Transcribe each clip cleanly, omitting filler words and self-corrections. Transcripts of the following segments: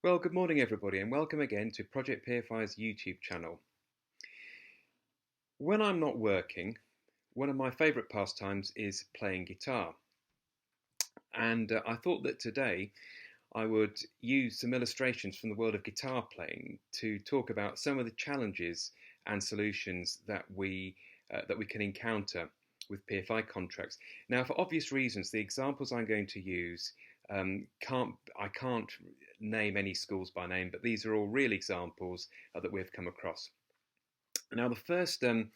Well, good morning everybody and welcome again to Project PFI's YouTube channel. When I'm not working, one of my favourite pastimes is playing guitar. And I thought that today I would use some illustrations from the world of guitar playing to talk about some of the challenges and solutions that we can encounter with PFI contracts. Now, for obvious reasons, the examples I'm going to use I can't name any schools by name, but these are all real examples that we've come across. Now, the first thing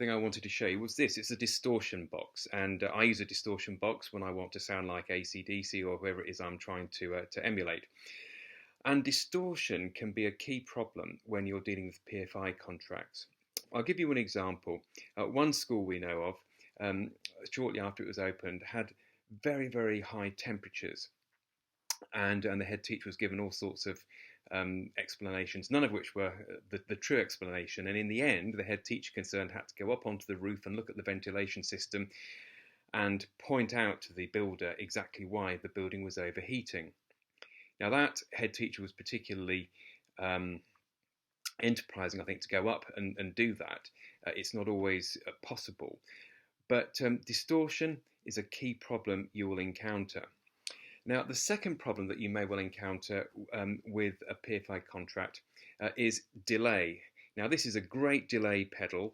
I wanted to show you was this. It's a distortion box, and I use a distortion box when I want to sound like AC/DC or whoever it is I'm trying to emulate. And distortion can be a key problem when you're dealing with PFI contracts. I'll give you an example. One school we know of, shortly after it was opened, had very, very high temperatures, and the head teacher was given all sorts of explanations, none of which were the true explanation. And in the end, the head teacher concerned had to go up onto the roof and look at the ventilation system and point out to the builder exactly why the building was overheating. Now, that head teacher was particularly enterprising, I think, to go up and do that. It's not always possible. But distortion is a key problem you will encounter. Now, the second problem that you may well encounter with a PFI contract is delay. Now, this is a great delay pedal.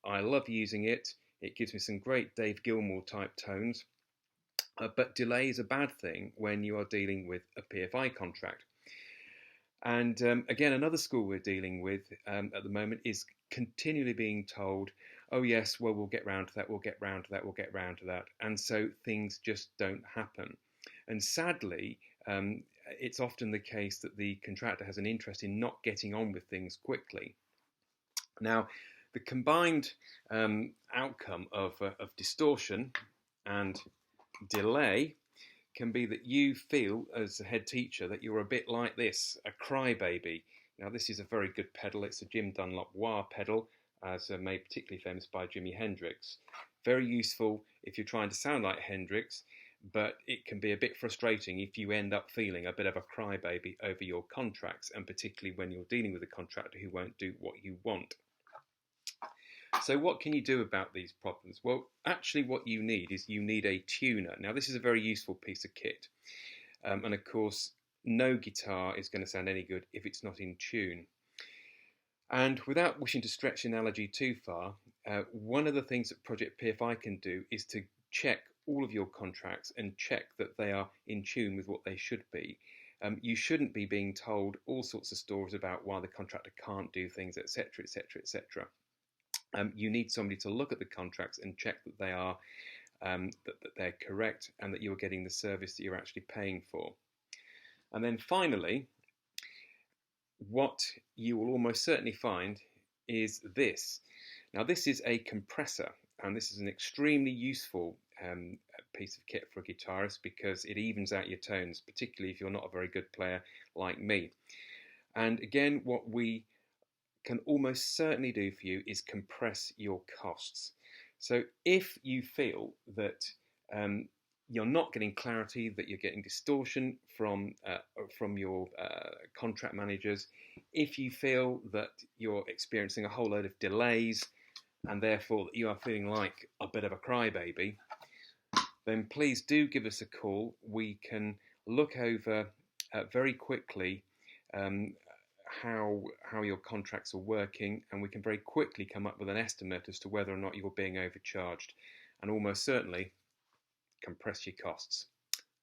I love using it. It gives me some great Dave Gilmour type tones. But delay is a bad thing when you are dealing with a PFI contract. And again, another school we're dealing with at the moment is continually being told, oh yes, well, we'll get round to that, we'll get round to that, we'll get round to that. And so things just don't happen. And sadly, it's often the case that the contractor has an interest in not getting on with things quickly. Now, the combined outcome of distortion and delay can be that you feel, as a head teacher, that you're a bit like this, a crybaby. Now, this is a very good pedal. It's a Jim Dunlop wah pedal, as made particularly famous by Jimi Hendrix. Very useful if you're trying to sound like Hendrix, but it can be a bit frustrating if you end up feeling a bit of a crybaby over your contracts, and particularly when you're dealing with a contractor who won't do what you want. So what can you do about these problems? Well, actually what you need is you need a tuner. Now, this is a very useful piece of kit. And of course, no guitar is going to sound any good if it's not in tune. And without wishing to stretch the analogy too far, one of the things that Project PFI can do is to check all of your contracts and check that they are in tune with what they should be. You shouldn't be being told all sorts of stories about why the contractor can't do things, etc., etc., etc. You need somebody to look at the contracts and check that they are that they're correct and that you're getting the service that you're actually paying for. And then finally, what you will almost certainly find is this. Now, this is a compressor, and this is an extremely useful piece of kit for a guitarist because it evens out your tones, particularly if you're not a very good player like me. And again, what we can almost certainly do for you is compress your costs. So if you feel that you're not getting clarity, that you're getting distortion from your contract managers, if you feel that you're experiencing a whole load of delays and therefore that you are feeling like a bit of a crybaby, then please do give us a call. We can look over very quickly how your contracts are working, and we can very quickly come up with an estimate as to whether or not you're being overcharged, and almost certainly compress your costs.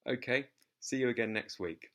Okay, see you again next week.